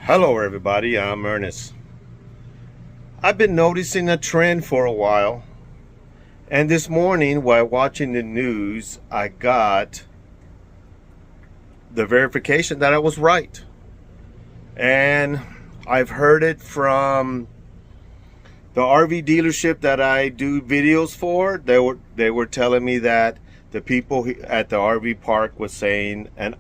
Hello everybody, I'm Ernest. I've been noticing a trend for a while, and this morning while watching the news I got the verification that I was right. And I've heard it from the RV dealership that I do videos for. They were telling me that the people at the RV park was saying, and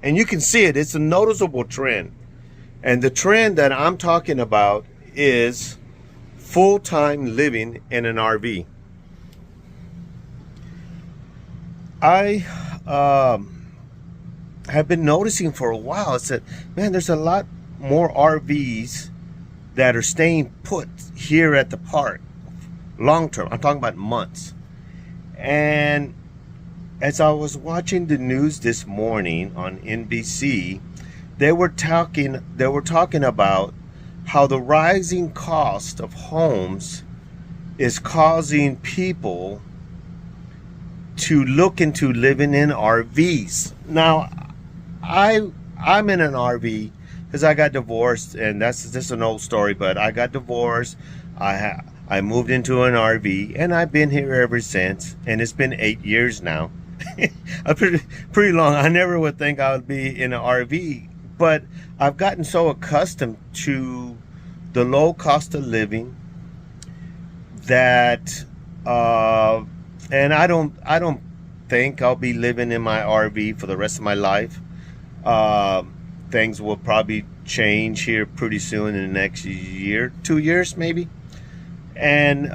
you can see it, it's a noticeable trend. And the trend that I'm talking about is full-time living in an RV. I have been noticing for a while. I said, man, there's a lot more RVs that are staying put here at the park long term. I'm talking about months. And as I was watching the news this morning on NBC, they were talking about how the rising cost of homes is causing people to look into living in RVs. Now, I'm in an RV because I got divorced, and that's just an old story, but I got divorced. I moved into an RV, and I've been here ever since, and it's been 8 years now. A pretty long. I never would think I would be in an RV, but I've gotten so accustomed to the low cost of living that and I don't think I'll be living in my RV for the rest of my life. Things will probably change here pretty soon in the next year, 2 years maybe. And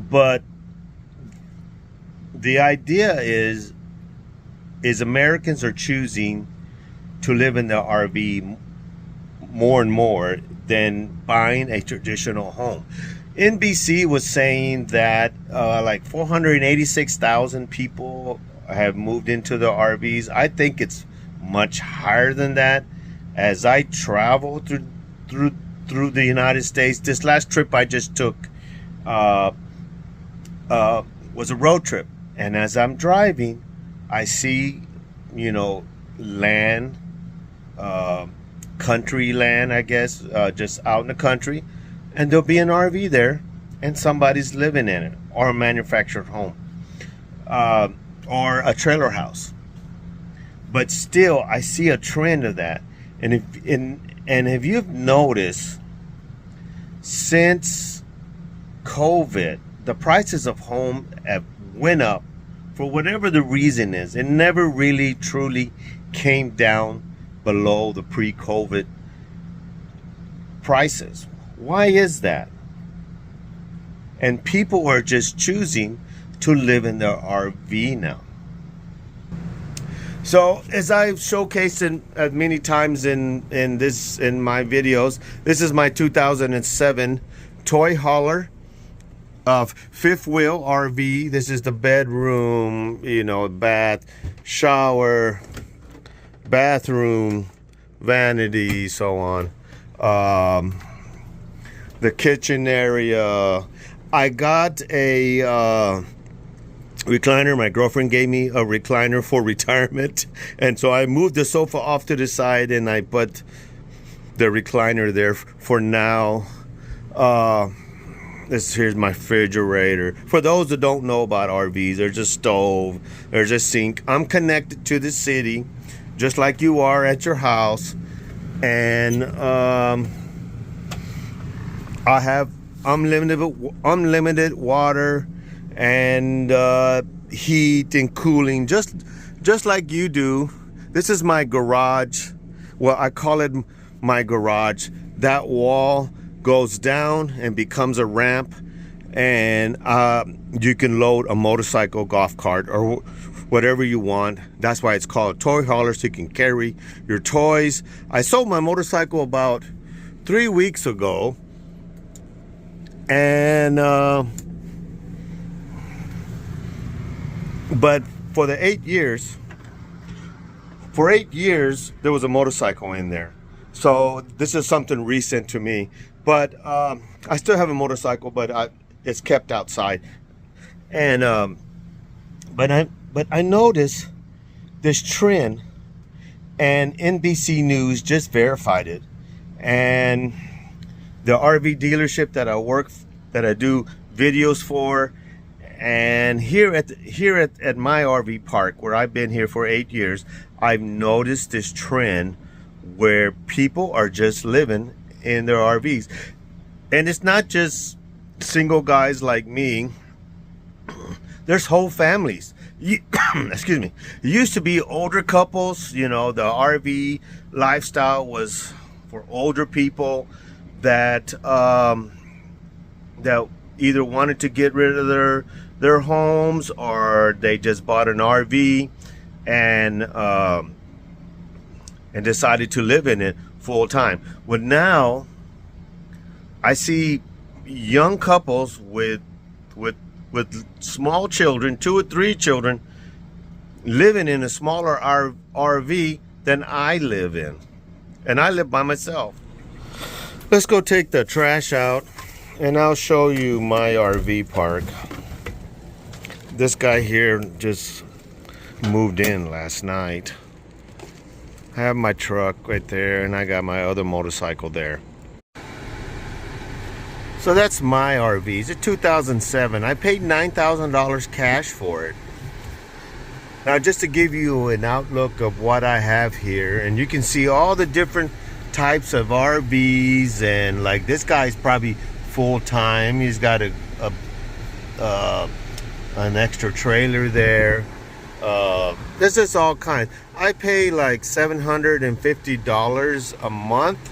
but the idea is Americans are choosing to live in the RV more and more than buying a traditional home. NBC was saying that like 486,000 people have moved into the RVs. I think it's much higher than that. As I travel through the United States, this last trip I just took was a road trip, and as I'm driving, I see, land, country land, I guess, just out in the country, and there'll be an RV there, and somebody's living in it, or a manufactured home, or a trailer house. But still, I see a trend of that, and if you've noticed, since COVID, the prices of home have went up for whatever the reason is. It never really truly came down below the pre-COVID prices. Why is that? And people are just choosing to live in their RV now. So as I've showcased many times in my videos, this is my 2007 toy hauler of fifth wheel RV. This is the bedroom, bath, shower, bathroom, vanity, so on. The kitchen area. I got a recliner. My girlfriend gave me a recliner for retirement, and so I moved the sofa off to the side and I put the recliner there for now. Here's my refrigerator. For those that don't know about RVs, there's a stove, there's a sink. I'm connected to the city, just like you are at your house, and I have unlimited water and heat and cooling, just like you do. This is my garage. Well, I call it my garage. That wall goes down and becomes a ramp, and you can load a motorcycle, golf cart, or whatever you want. That's why it's called a toy hauler, so you can carry your toys. I sold my motorcycle about 3 weeks ago, and but for 8 years there was a motorcycle in there. So this is something recent to me, but I still have a motorcycle, but it's kept outside. And but I noticed this trend and NBC News just verified it. And the RV dealership that I do videos for, and here at my RV park, where I've been here for 8 years, I've noticed this trend where people are just living in their RVs. And it's not just single guys like me. There's whole families. Excuse me. It used to be older couples. The RV lifestyle was for older people that that either wanted to get rid of their homes, or they just bought an RV and decided to live in it full time. Well, now I see young couples with small children, 2 or 3 children, living in a smaller RV than I live in, and I live by myself. Let's go take the trash out, and I'll show you my RV park. This guy here just moved in last night. I have my truck right there, and I got my other motorcycle there. So that's my RV. It's a 2007. I paid $9,000 cash for it. Now, just to give you an outlook of what I have here, and you can see all the different types of RVs, and like this guy's probably full-time. He's got an extra trailer there. This is all kinds. I pay like $750 a month,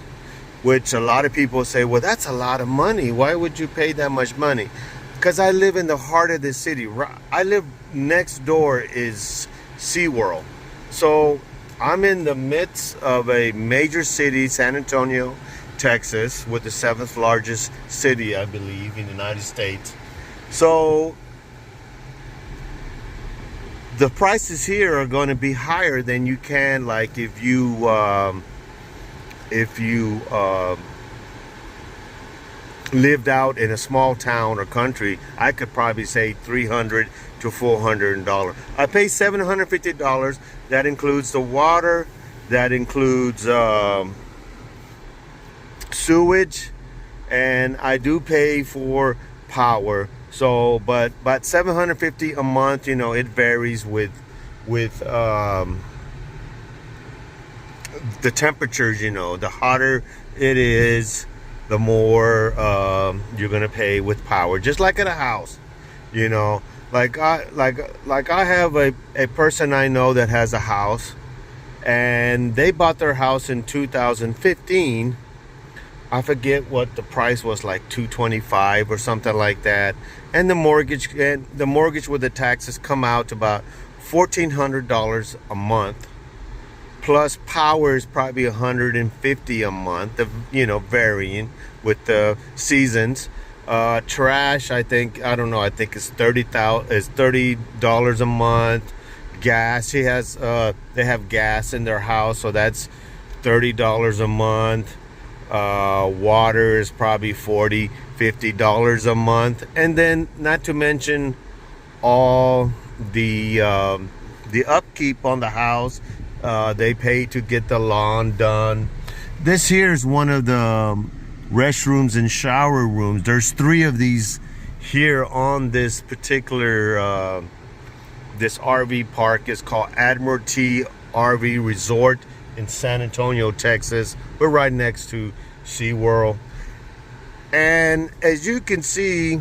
which a lot of people say, well, that's a lot of money. Why would you pay that much money? Because I live in the heart of the city. I live next door is SeaWorld. So I'm in the midst of a major city, San Antonio, Texas, with the 7th largest city, I believe, in the United States. So the prices here are going to be higher than you can, like if you lived out in a small town or country. I could probably say $300 to $400. I pay $750. That includes the water, that includes sewage, and I do pay for power. So, but $750 a month. It varies with the temperatures. The hotter it is, the more you're gonna pay with power. Just like at a house, like I have a person I know that has a house, and they bought their house in 2015. I forget what the price was, like $225 or something like that, and the mortgage with the taxes come out to about $1,400 a month. Plus power is probably $150 a month, varying with the seasons. Trash, I think it's $30 a month. Gas, they have gas in their house, so that's $30 a month. Water is probably $40-50 a month, and then not to mention all the upkeep on the house. They pay to get the lawn done. This here is one of the restrooms and shower rooms. There's 3 of these here on this particular this RV park. Is called Admiralty RV Resort in San Antonio, Texas. We're right next to SeaWorld. And as you can see,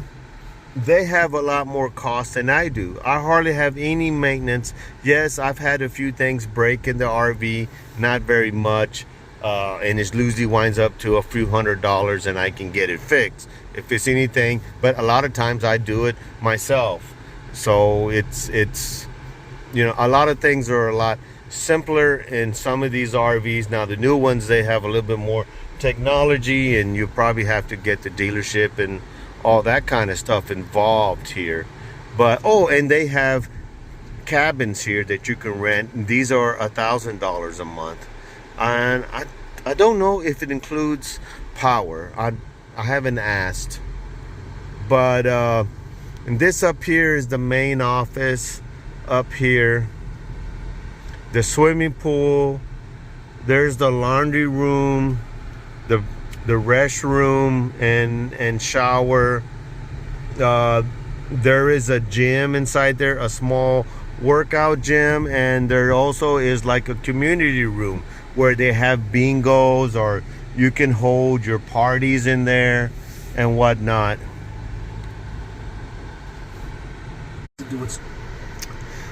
they have a lot more cost than I do. I hardly have any maintenance. Yes, I've had a few things break in the RV, not very much. And it usually winds up to a few $100s, and I can get it fixed if it's anything. But a lot of times I do it myself. So it's a lot of things are a lot simpler in some of these RVs. Now the new ones, they have a little bit more technology, and you probably have to get the dealership and all that kind of stuff involved here. But and they have cabins here that you can rent, and these are $1,000 a month, and I don't know if it includes power. I haven't asked. But and this up here is the main office. Up here, the swimming pool, There's the laundry room, the restroom and shower. There is a gym inside there, a small workout gym, and there also is like a community room where they have bingos, or you can hold your parties in there and whatnot.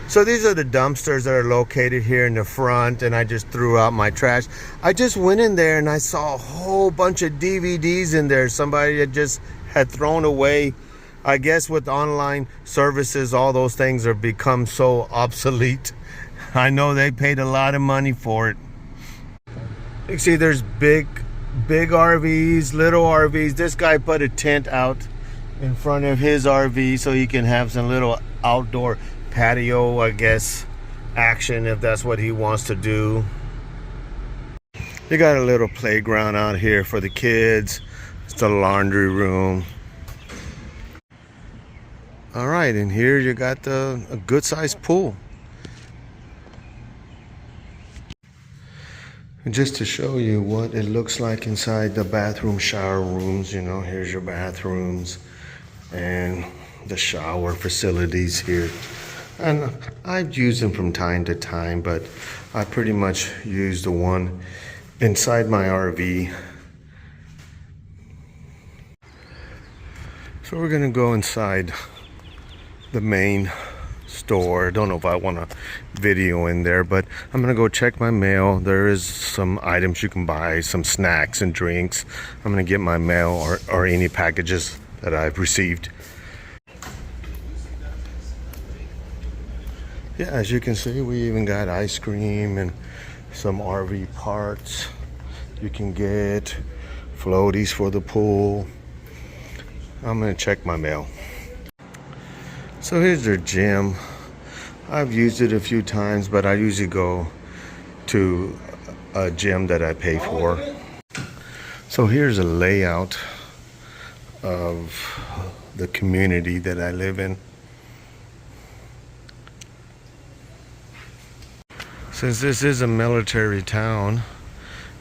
So these are the dumpsters that are located here in the front, and I just threw out my trash. I just went in there and I saw a whole bunch of DVDs in there. Somebody had thrown away. I guess with online services, all those things are become so obsolete. I know they paid a lot of money for it. You can see there's big RVs, little RVs. This guy put a tent out in front of his RV so he can have some little outdoor patio, I guess, action if that's what he wants to do. You got a little playground out here for the kids. It's the laundry room. All right, and here you got a good sized pool. And just to show you what it looks like inside the bathroom shower rooms, you know, here's your bathrooms and the shower facilities here. And I've used them from time to time, but I pretty much use the one inside my RV. So we're gonna go inside the main store. I don't know if I want a video in there, but I'm gonna go check my mail. There is some items you can buy, some snacks and drinks. I'm gonna get my mail or any packages that I've received. Yeah, as you can see, we even got ice cream and some RV parts. You can get floaties for the pool. I'm gonna check my mail. So here's their gym. I've used it a few times, but I usually go to a gym that I pay for. So here's a layout of the community that I live in. Since this is a military town,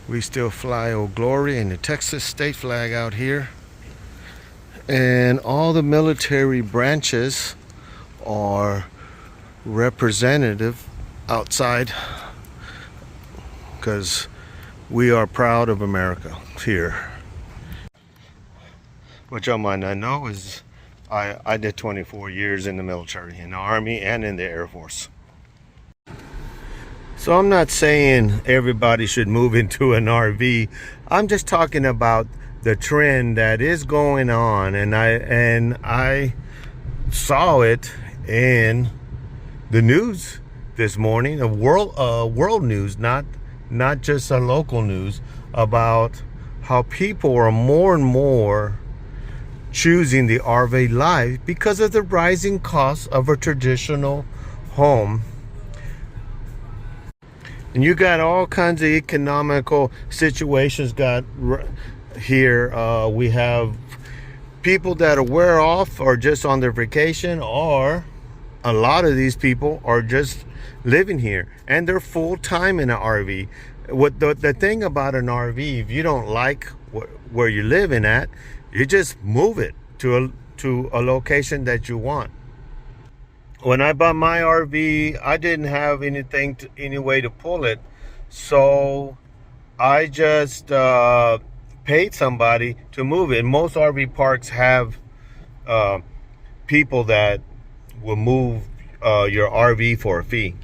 we still fly Old Glory and the Texas state flag out here. And all the military branches are representative outside, because we are proud of America here. What y'all might not know is I did 24 years in the military, in the Army and in the Air Force. So I'm not saying everybody should move into an RV. I'm just talking about the trend that is going on, and I saw it in the news this morning, a world news, not just a local news, about how people are more and more choosing the RV life because of the rising cost of a traditional home. And you got all kinds of economical situations here. We have people that are aware off or just on their vacation, or a lot of these people are just living here and they're full-time in an RV. What the thing about an RV, if you don't like where you're living at, you just move it to a location that you want. When I bought my RV, I didn't have any way to pull it, so I just paid somebody to move it. Most RV parks have people that will move your RV for a fee,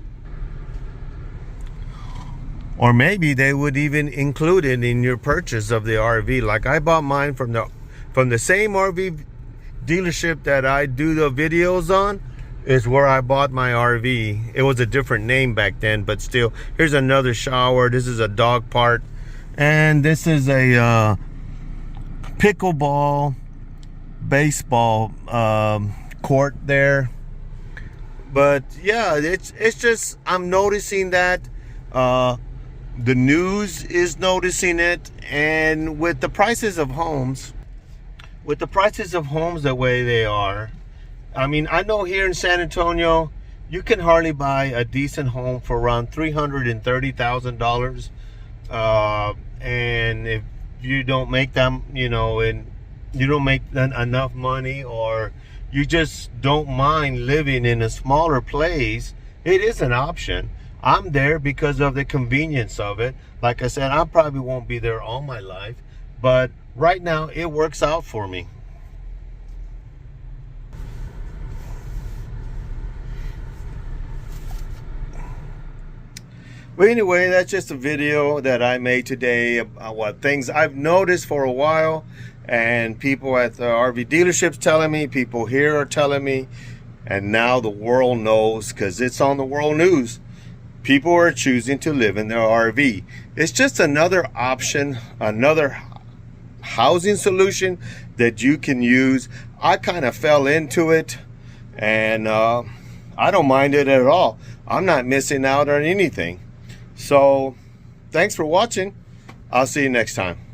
or maybe they would even include it in your purchase of the RV. Like I bought mine from the same RV dealership that I do the videos on. Is where I bought my RV. It was a different name back then, but still. Here's another shower. This is a dog park, and this is a pickleball baseball court there. But yeah, it's just, I'm noticing that the news is noticing it, and with the prices of homes the way they are, I mean, I know here in San Antonio, you can hardly buy a decent home for around $330,000. And if you don't make them, and you don't make enough money, or you just don't mind living in a smaller place, it is an option. I'm there because of the convenience of it. Like I said, I probably won't be there all my life, but right now it works out for me. But anyway, that's just a video that I made today about what things I've noticed for a while, and people at the RV dealerships telling me, people here are telling me, and now the world knows because it's on the world news. People are choosing to live in their RV. It's just another option, another housing solution that you can use. I kind of fell into it, and I don't mind it at all. I'm not missing out on anything. So thanks for watching. I'll see you next time.